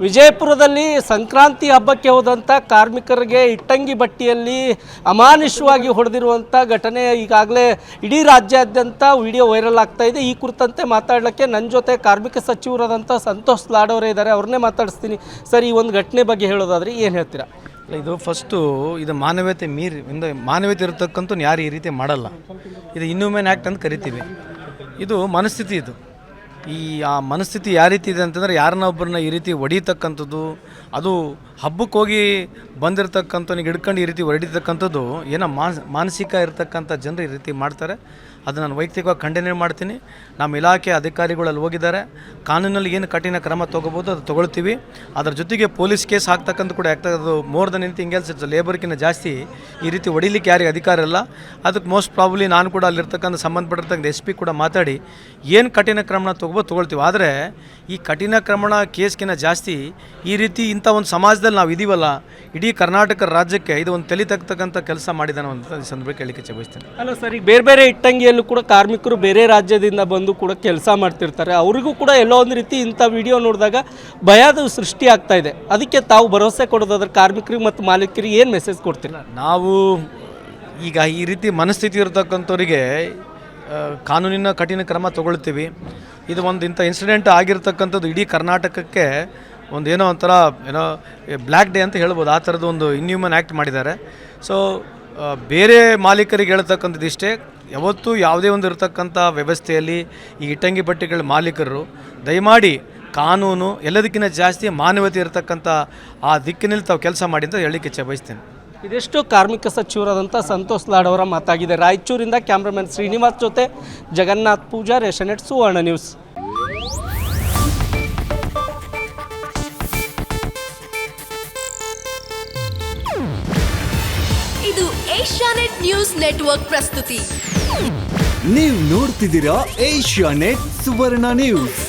ವಿಜಯಪುರದಲ್ಲಿ ಸಂಕ್ರಾಂತಿ ಹಬ್ಬಕ್ಕೆ ಹೋದಂಥ ಕಾರ್ಮಿಕರಿಗೆ ಇಟ್ಟಂಗಿ ಬಟ್ಟಿಯಲ್ಲಿ ಅಮಾನುಷವಾಗಿ ಹೊಡೆದಿರುವಂಥ ಘಟನೆ ಈಗಾಗಲೇ ಇಡೀ ರಾಜ್ಯಾದ್ಯಂತ ವಿಡಿಯೋ ವೈರಲ್ ಆಗ್ತಾ ಇದೆ. ಈ ಕುರಿತಂತೆ ಮಾತಾಡಲಿಕ್ಕೆ ನನ್ನ ಜೊತೆ ಕಾರ್ಮಿಕ ಸಚಿವರಾದಂಥ ಸಂತೋಷ್ ಲಾಡೋರೇ ಇದ್ದಾರೆ. ಅವ್ರನ್ನೇ ಮಾತಾಡಿಸ್ತೀನಿ. ಸರ್, ಈ ಒಂದು ಘಟನೆ ಬಗ್ಗೆ ಹೇಳೋದಾದರೆ ಏನು ಹೇಳ್ತೀರಾ? ಇದು ಫಸ್ಟು ಇದು ಮಾನವೀಯತೆ ಮಾನವೀಯತೆ ಇರತಕ್ಕಂಥ ಯಾರು ಈ ರೀತಿ ಮಾಡಲ್ಲ. ಇದು ಇನ್ಹ್ಯೂಮನ್ ಆ್ಯಕ್ಟ್ ಅಂತ ಕರಿತೀವಿ. ಇದು ಮನಸ್ಥಿತಿ. ಆ ಮನಸ್ಥಿತಿ ಯಾವ ರೀತಿ ಇದೆ ಅಂತಂದರೆ, ಯಾರನ್ನ ಒಬ್ಬರನ್ನ ಈ ರೀತಿ ಹೊಡಿತಕ್ಕಂಥದ್ದು, ಅದು ಹಬ್ಬಕ್ಕೆ ಹೋಗಿ ಬಂದಿರತಕ್ಕಂಥವ್ನಿಗೆ ಹಿಡ್ಕೊಂಡು ಈ ರೀತಿ ಹೊಡಿತಕ್ಕಂಥದ್ದು ಏನೋ ಮಾನಸಿಕ ಇರತಕ್ಕಂಥ ಜನರು ಈ ರೀತಿ ಮಾಡ್ತಾರೆ. ಅದು ನಾನು ವೈಯಕ್ತಿಕವಾಗಿ ಖಂಡನೆ ಮಾಡ್ತೀನಿ. ನಮ್ಮ ಇಲಾಖೆ ಅಧಿಕಾರಿಗಳಲ್ಲಿ ಹೋಗಿದ್ದಾರೆ. ಕಾನೂನಲ್ಲಿ ಏನು ಕಠಿಣ ಕ್ರಮ ತೊಗೋಬೋದು ಅದು ತೊಗೊಳ್ತೀವಿ. ಅದರ ಜೊತೆಗೆ ಪೊಲೀಸ್ ಕೇಸ್ ಹಾಕ್ತಕ್ಕಂಥ ಕೂಡ ಆಗ್ತದೆ. ಅದು more than anything else it's ಲೇಬರ್ಕಿಂತ ಜಾಸ್ತಿ ಈ ರೀತಿ ಹೊಡಿಲಿಕ್ಕೆ ಯಾರಿಗೆ ಅಧಿಕಾರ ಇಲ್ಲ. ಅದಕ್ಕೆ ಮೋಸ್ಟ್ ಪ್ರಾಬಬ್ಲಿ ನಾನು ಕೂಡ ಅಲ್ಲಿರ್ತಕ್ಕಂಥ ಸಂಬಂಧಪಟ್ಟಿರ್ತಕ್ಕಂಥ SP ಕೂಡ ಮಾತಾಡಿ ಏನು ಕಠಿಣ ಕ್ರಮನ ತೊಗೊಳ್ತೀವಿ. ಆದರೆ ಈ ಕಠಿಣ ಕ್ರಮಣ ಕೇಸ್ಗಿಂತ ಜಾಸ್ತಿ ಈ ರೀತಿ ಇಂಥ ಒಂದು ಸಮಾಜದಲ್ಲಿ ನಾವು ಇದೀವಲ್ಲ, ಇಡೀ ಕರ್ನಾಟಕ ರಾಜ್ಯಕ್ಕೆ ಇದು ಒಂದು ತಲೆ ತಗ್ತಕ್ಕಂಥ ಕೆಲಸ ಮಾಡಿದಾನೆ ಅಂತ ಈ ಸಂದರ್ಭಕ್ಕೆ ಹೇಳಲಿಕ್ಕೆ ಬಯಸ್ತೇನೆ. ಅಲ್ಲ ಸರ್, ಈಗ ಬೇರೆ ಬೇರೆ ಇಟ್ಟಂಗಿಯಲ್ಲೂ ಕೂಡ ಕಾರ್ಮಿಕರು ಬೇರೆ ರಾಜ್ಯದಿಂದ ಬಂದು ಕೂಡ ಕೆಲಸ ಮಾಡ್ತಿರ್ತಾರೆ. ಅವರಿಗೂ ಕೂಡ ಎಲ್ಲೋ ಒಂದು ರೀತಿ ಇಂಥ ವಿಡಿಯೋ ನೋಡಿದಾಗ ಭಯದ ಸೃಷ್ಟಿ ಆಗ್ತಾ ಇದೆ. ಅದಕ್ಕೆ ತಾವು ಭರವಸೆ ಕೊಡೋದಾದ್ರೆ ಕಾರ್ಮಿಕರಿಗೆ ಮತ್ತು ಮಾಲೀಕರಿಗೆ ಏನು ಮೆಸೇಜ್ ಕೊಡ್ತೀರಾ? ನಾವು ಈಗ ಈ ರೀತಿ ಮನಸ್ಥಿತಿ ಇರತಕ್ಕಂಥವ್ರಿಗೆ ಕಾನೂನಿನ ಕಠಿಣ ಕ್ರಮ ತೊಗೊಳ್ತೀವಿ. ಇದು ಒಂದು ಇಂಥ ಇನ್ಸಿಡೆಂಟ್ ಆಗಿರ್ತಕ್ಕಂಥದ್ದು ಇಡೀ ಕರ್ನಾಟಕಕ್ಕೆ ಒಂದು ಏನೋ ಒಂಥರ ಬ್ಲ್ಯಾಕ್ ಡೇ ಅಂತ ಹೇಳ್ಬೋದು. ಆ ಥರದ್ದು ಒಂದು ಇನ್ಹ್ಯೂಮನ್ ಆ್ಯಕ್ಟ್ ಮಾಡಿದ್ದಾರೆ. ಸೊ ಬೇರೆ ಮಾಲೀಕರಿಗೆ ಹೇಳ್ತಕ್ಕಂಥದ್ದು ಇಷ್ಟೇ, ಯಾವತ್ತೂ ಯಾವುದೇ ಒಂದು ಇರತಕ್ಕಂಥ ವ್ಯವಸ್ಥೆಯಲ್ಲಿ ಈ ಇಟ್ಟಂಗಿ ಬಟ್ಟೆಗಳ ಮಾಲೀಕರು ದಯಮಾಡಿ ಕಾನೂನು ಎಲ್ಲದಕ್ಕಿಂತ ಜಾಸ್ತಿ ಮಾನವೀಯತೆ ಇರತಕ್ಕಂಥ ಆ ದಿಕ್ಕಿನಲ್ಲಿ ತಾವು ಕೆಲಸ ಮಾಡಿ ಅಂತ ಹೇಳಲಿಕ್ಕೆ ಬಯಸ್ತೇನೆ. ಇದೆಷ್ಟು ಕಾರ್ಮಿಕ ಸಚಿವರಾದಂಥ ಸಂತೋಷ್ ಲಾಡ್ ಅವರ ಮಾತಾಗಿದೆ. ರಾಯಚೂರಿಂದ ಕ್ಯಾಮ್ರಾಮನ್ ಶ್ರೀನಿವಾಸ್ ಜೊತೆ ಜಗನ್ನಾಥ್ ಪೂಜಾರ್, ಏಷ್ಯಾನೆಟ್ ಸುವರ್ಣ ನ್ಯೂಸ್. ಇದು ಏಷ್ಯಾನೆಟ್ ನ್ಯೂಸ್ ನೆಟ್ವರ್ಕ್ ಪ್ರಸ್ತುತಿ. ನೀವು ನೋಡ್ತಿದ್ದೀರಾ ಏಷ್ಯಾನೆಟ್ ಸುವರ್ಣ ನ್ಯೂಸ್.